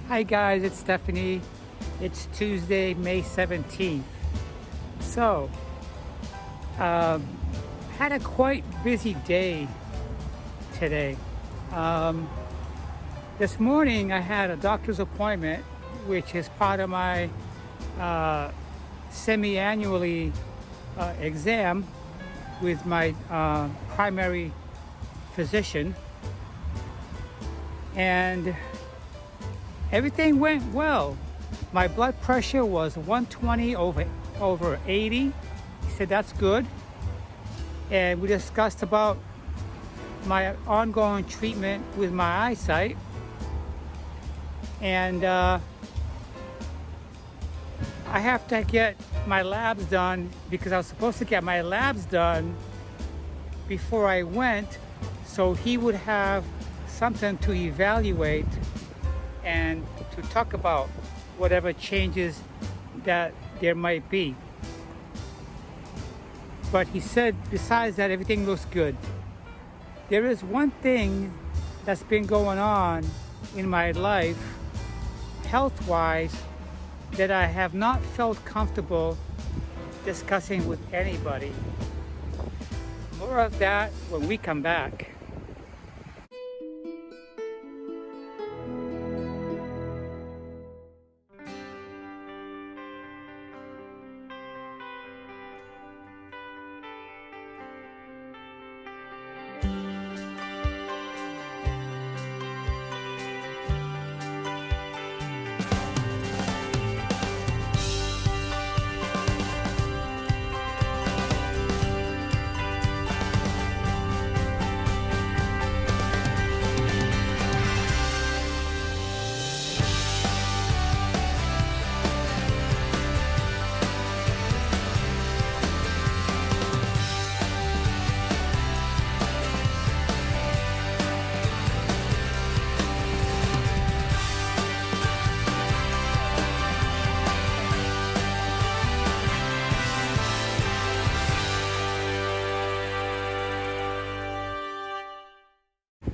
Hi guys, it's Stephanie. It's Tuesday, May 17th. So, had a quite busy day today. This morning I had a doctor's appointment, which is part of my semi-annually exam with my primary physician, and everything went well. My blood pressure was 120 over 80. He said that's good. And we discussed about my ongoing treatment with my eyesight. And I have to get my labs done because I was supposed to get my labs done before I went, so he would have something to evaluate and to talk about whatever changes that there might be. But he said besides that, everything looks good. There is one thing that's been going on in my life, health-wise, that I have not felt comfortable discussing with anybody. More of that when we come back.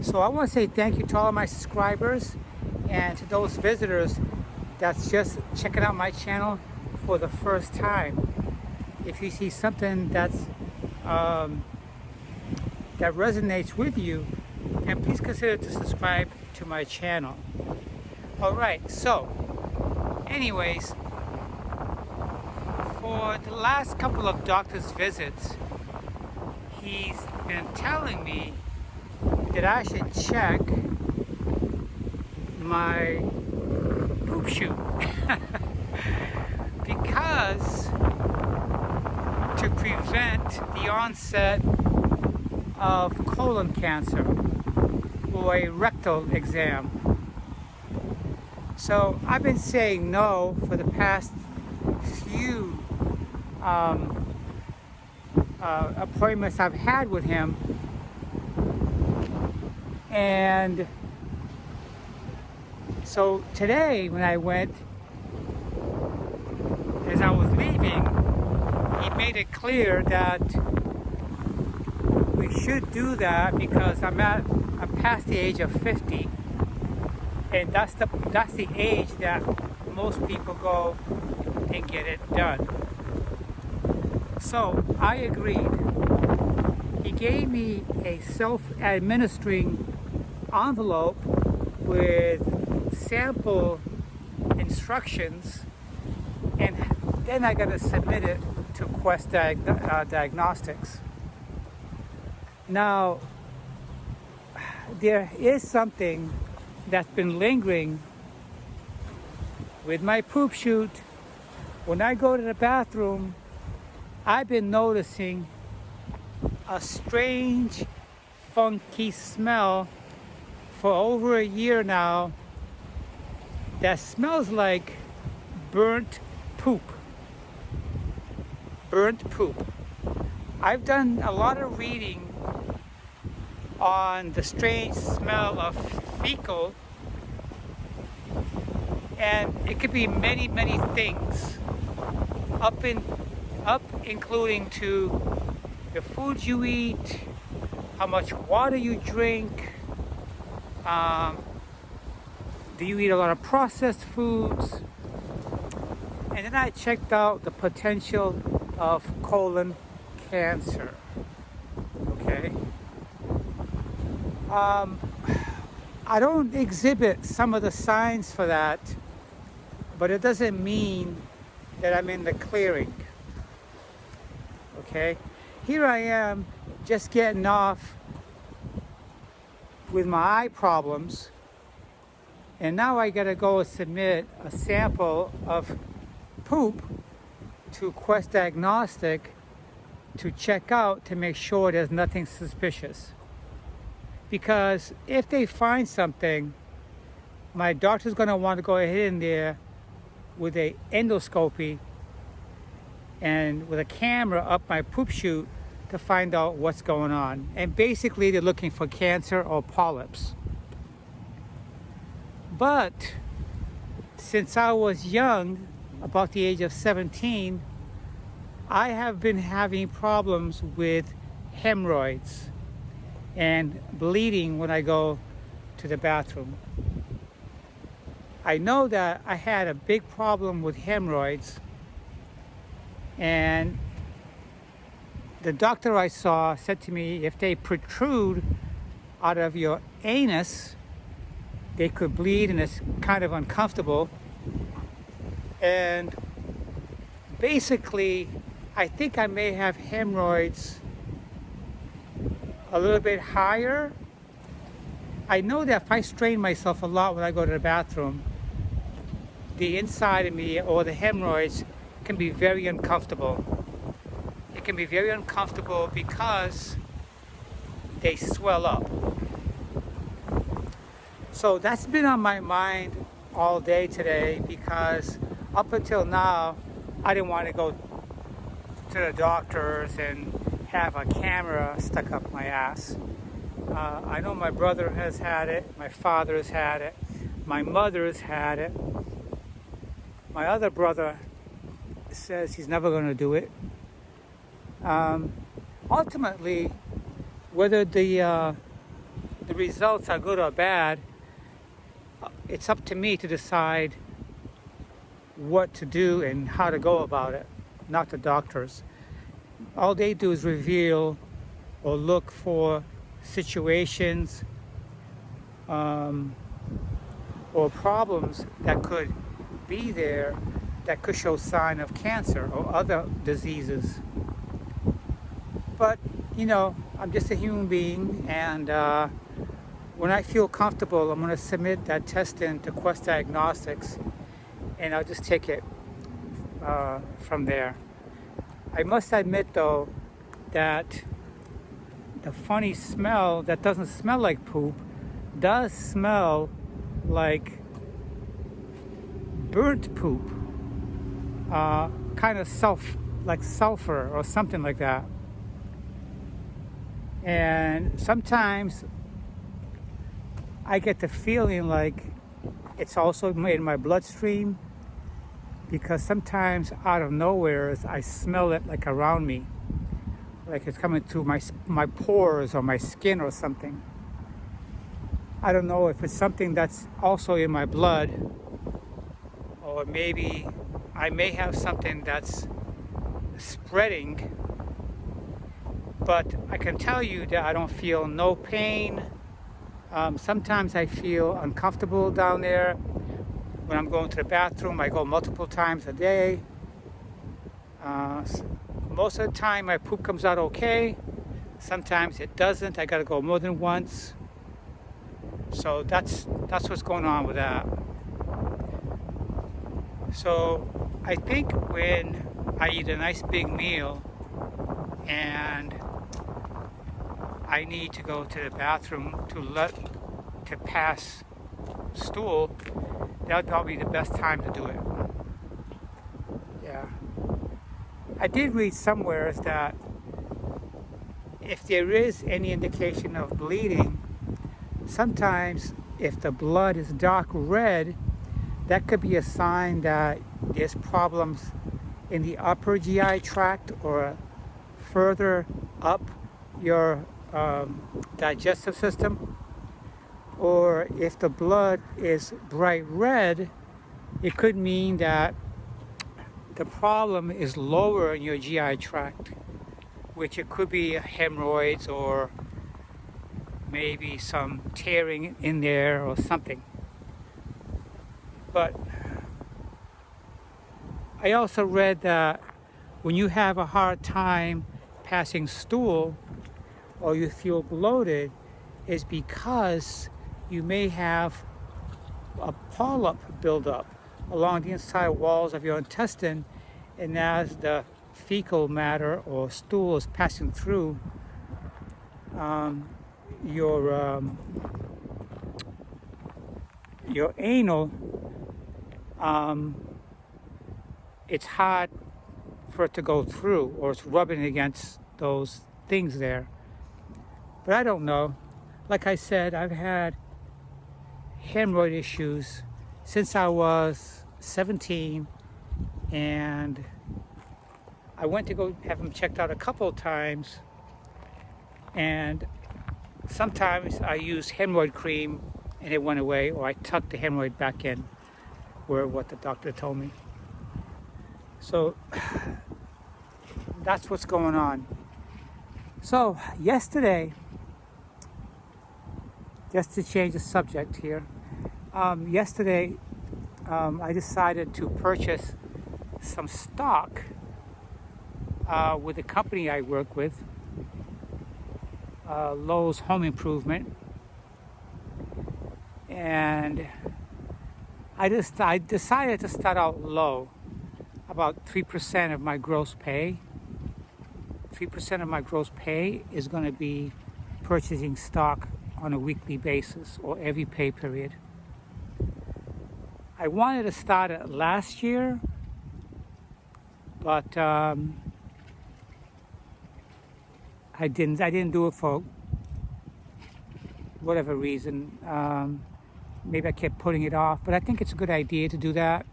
So I want to say thank you to all of my subscribers and to those visitors that's just checking out my channel for the first time. If you see something that's that resonates with you, then please consider to subscribe to my channel. Alright, so anyways, for the last couple of doctor's visits, he's been telling me that I should check my poop chute because to prevent the onset of colon cancer or a rectal exam. So I've been saying no for the past few appointments I've had with him. And so today when I went, as I was leaving, he made it clear that we should do that because I'm past the age of 50, and that's the age that most people go and get it done. So I agreed. He gave me a self-administering envelope with sample instructions, and then I got to submit it to Quest Diagnostics. Now, there is something that's been lingering with my poop chute. When I go to the bathroom, I've been noticing a strange, funky smell for over a year now that smells like burnt poop. Burnt poop. I've done a lot of reading on the strange smell of fecal, and it could be many, many things, including to the foods you eat, how much water you drink, Do you eat a lot of processed foods? And then I checked out the potential of colon cancer. Okay. I don't exhibit some of the signs for that, but it doesn't mean that I'm in the clearing. Okay. Here I am just getting off with my eye problems, and now I gotta go submit a sample of poop to Quest Diagnostic to check out to make sure there's nothing suspicious. Because if they find something, my doctor's gonna want to go ahead in there with a endoscopy and with a camera up my poop chute to find out what's going on. And basically they're looking for cancer or polyps. But since I was young, about the age of 17, I have been having problems with hemorrhoids and bleeding when I go to the bathroom. I know that I had a big problem with hemorrhoids, and the doctor I saw said to me, if they protrude out of your anus, they could bleed and it's kind of uncomfortable. And basically, I think I may have hemorrhoids a little bit higher. I know that if I strain myself a lot when I go to the bathroom, the inside of me or the hemorrhoids can be very uncomfortable. It can be very uncomfortable because they swell up. So that's been on my mind all day today, because up until now, I didn't want to go to the doctors and have a camera stuck up my ass. I know my brother has had it, my father has had it, my mother has had it. My other brother says he's never going to do it. Ultimately, whether the results are good or bad, it's up to me to decide what to do and how to go about it, not the doctors. All they do is reveal or look for situations or problems that could be there that could show sign of cancer or other diseases. But, you know, I'm just a human being, and when I feel comfortable, I'm going to submit that test in to Quest Diagnostics, and I'll just take it from there. I must admit, though, that the funny smell that doesn't smell like poop does smell like burnt poop, kind of like sulfur or something like that. And sometimes I get the feeling like it's also in my bloodstream, because sometimes out of nowhere I smell it like around me, like it's coming through my pores or my skin or something. I don't know if it's something that's also in my blood, or maybe I may have something that's spreading, but I can tell you that I don't feel no pain. Sometimes I feel uncomfortable down there. When I'm going to the bathroom, I go multiple times a day. Most of the time my poop comes out okay. Sometimes it doesn't. I gotta go more than once. So that's what's going on with that. So I think when I eat a nice big meal and I need to go to the bathroom to pass stool, that would probably be the best time to do it. Yeah. I did read somewhere that if there is any indication of bleeding, sometimes if the blood is dark red, that could be a sign that there's problems in the upper GI tract or further up your digestive system, or if the blood is bright red, it could mean that the problem is lower in your GI tract, which it could be hemorrhoids or maybe some tearing in there or something. But I also read that when you have a hard time passing stool or you feel bloated, is because you may have a polyp buildup along the inside walls of your intestine, and as the fecal matter or stool is passing through your anal, it's hard for it to go through, or it's rubbing against those things there. But I don't know. Like I said, I've had hemorrhoid issues since I was 17, and I went to go have them checked out a couple of times, and sometimes I used hemorrhoid cream and it went away, or I tucked the hemorrhoid back in where what the doctor told me. So that's what's going on. So yesterday, just to change the subject here, yesterday I decided to purchase some stock with a company I work with, Lowe's Home Improvement, and I decided to start out low, about 3% of my gross pay. 3% of my gross pay is going to be purchasing stock on a weekly basis or every pay period. I wanted to start it last year, but I didn't do it for whatever reason. Maybe I kept putting it off, but I think it's a good idea to do that.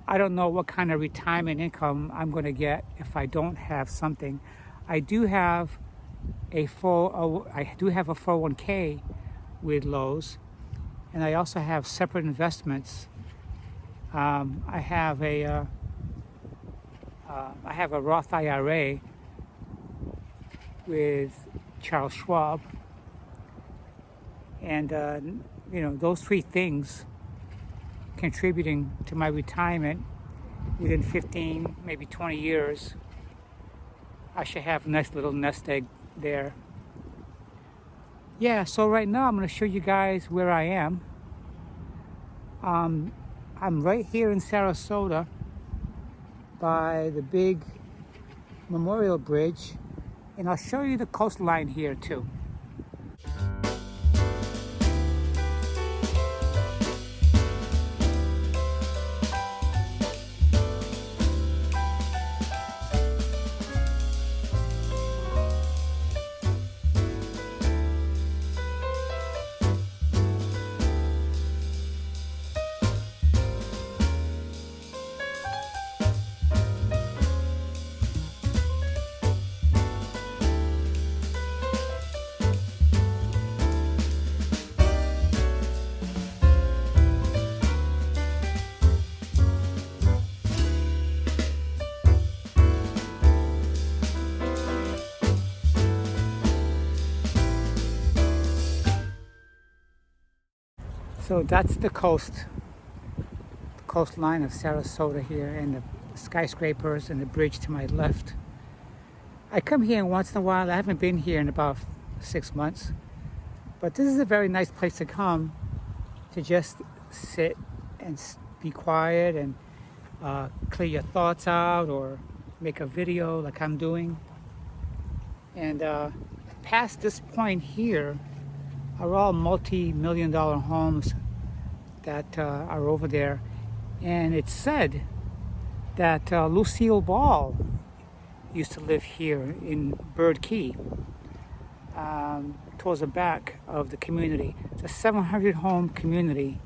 I don't know what kind of retirement income I'm going to get if I don't have something. I do have a 401k with Lowe's, and I also have separate investments. I have a Roth IRA with Charles Schwab, and those three things contributing to my retirement within 15, maybe 20 years. I should have a nice little nest egg there. Yeah, so right now I'm going to show you guys where I am. I'm right here in Sarasota by the big Memorial Bridge, and I'll show you the coastline here too. So that's the coastline of Sarasota here, and the skyscrapers and the bridge to my left. I come here once in a while. I haven't been here in about 6 months, but this is a very nice place to come to just sit and be quiet and clear your thoughts out, or make a video like I'm doing. And past this point here are all multi-million-dollar homes that are over there. And it's said that Lucille Ball used to live here in Bird Key, towards the back of the community. It's a 700-home community,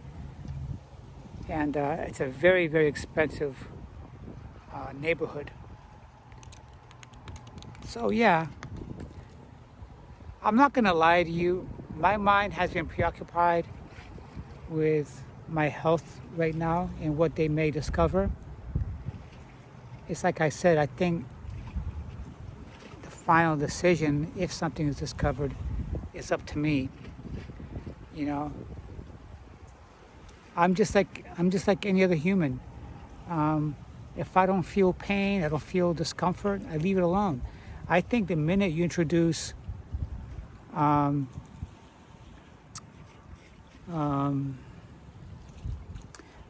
and it's a very, very expensive neighborhood. So yeah, I'm not gonna lie to you. my mind has been preoccupied with my health right now and what they may discover. It's like I said, I think the final decision, if something is discovered, is up to me. You know, I'm just like any other human. If I don't feel pain, I don't feel discomfort, I leave it alone. I think the minute you introduce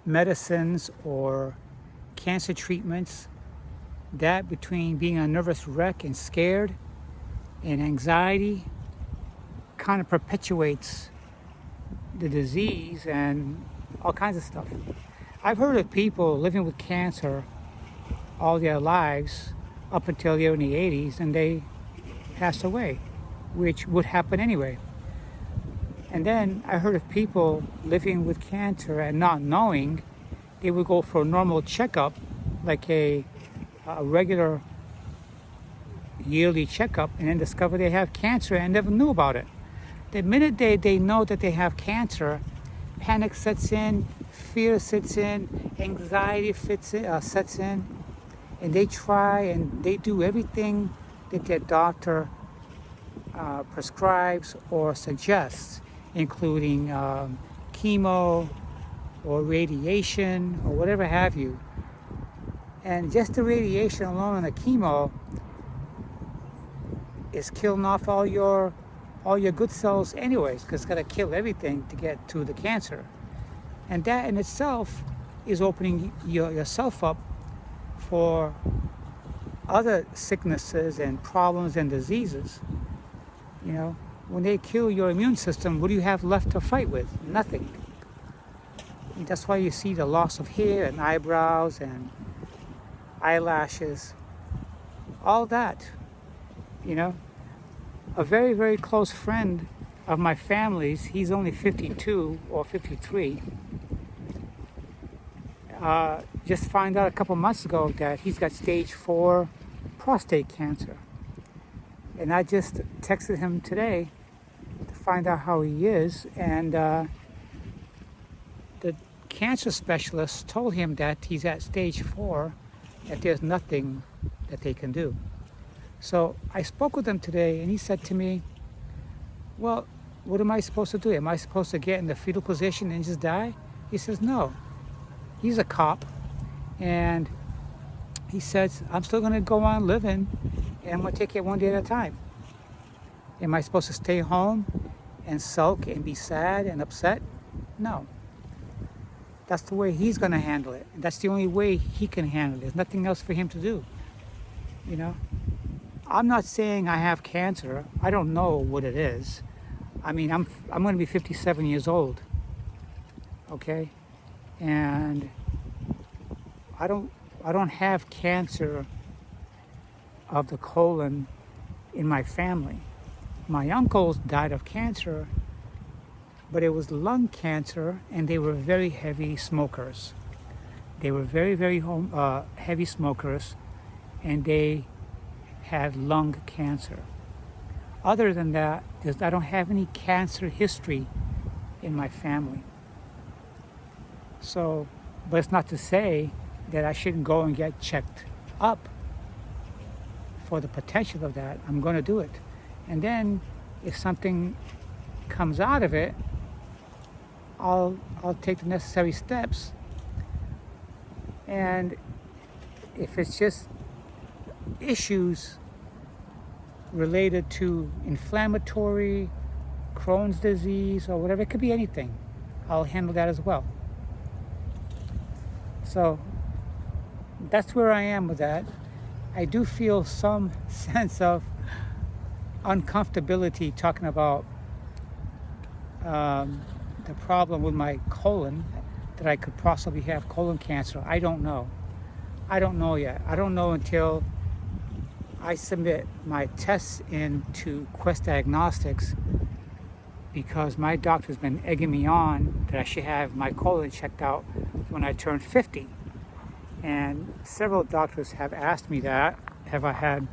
medicines or cancer treatments, that between being a nervous wreck and scared and anxiety kind of perpetuates the disease and all kinds of stuff. I've heard of people living with cancer all their lives up until they were in the 80s and they passed away, which would happen anyway. And then I heard of people living with cancer and not knowing. They would go for a normal checkup, like a regular yearly checkup, and then discover they have cancer and never knew about it. The minute they know that they have cancer, panic sets in, fear sets in, anxiety sets in, and they try and they do everything that their doctor prescribes or suggests, including chemo or radiation or whatever have you. And just the radiation alone and the chemo is killing off all your good cells anyways, because it's got to kill everything to get to the cancer. And that in itself is opening yourself up for other sicknesses and problems and diseases. You know, when they kill your immune system, what do you have left to fight with? Nothing. And that's why you see the loss of hair and eyebrows and eyelashes, all that. You know, a very, very close friend of my family's, he's only 52 or 53, just found out a couple months ago that he's got stage 4 prostate cancer. And I just texted him today to find out how he is, and the cancer specialist told him that he's at stage 4, that there's nothing that they can do. So I spoke with him today, and he said to me, well, what am I supposed to do? Am I supposed to get in the fetal position and just die? He says, no. He's a cop, and he says, I'm still going to go on living, and I'm going to take it one day at a time. Am I supposed to stay home and sulk and be sad and upset? No. That's the way he's going to handle it. And that's the only way he can handle it. There's nothing else for him to do. You know? I'm not saying I have cancer. I don't know what it is. I mean, I'm going to be 57 years old. Okay? And I don't have cancer of the colon in my family. My uncles died of cancer, but it was lung cancer, and they were very heavy smokers. They were very, very heavy smokers, and they had lung cancer. Other than that, I don't have any cancer history in my family. So, but it's not to say that I shouldn't go and get checked up for the potential of that. I'm going to do it. And then if something comes out of it, I'll take the necessary steps. And if it's just issues related to inflammatory, Crohn's disease, or whatever, it could be anything, I'll handle that as well. So that's where I am with that. I do feel some sense of uncomfortability talking about the problem with my colon, that I could possibly have colon cancer. I don't know. I don't know yet. I don't know until I submit my tests into Quest Diagnostics, because my doctor's been egging me on that I should have my colon checked out when I turn 50. And several doctors have asked me that, have I had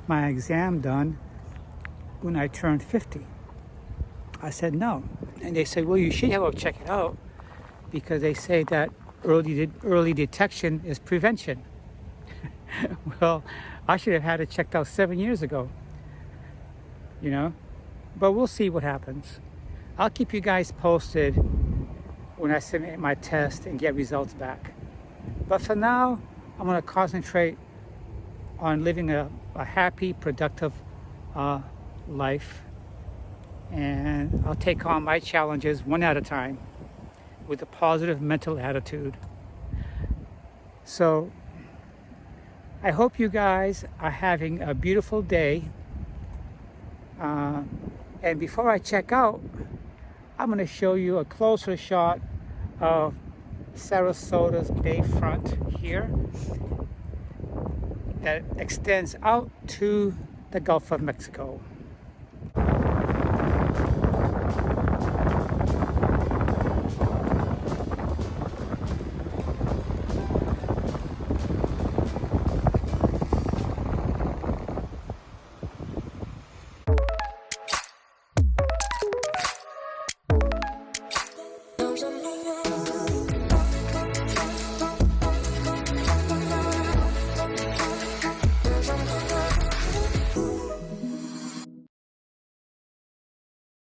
my exam done when I turned 50? I said, no. And they said, well, you should have to check it out because they say that early detection is prevention. Well, I should have had it checked out 7 years ago, you know, but we'll see what happens. I'll keep you guys posted when I submit my test and get results back. But for now, I'm going to concentrate on living a happy, productive life. And I'll take on my challenges one at a time with a positive mental attitude. So I hope you guys are having a beautiful day. And before I check out, I'm going to show you a closer shot of Sarasota's bayfront here that extends out to the Gulf of Mexico.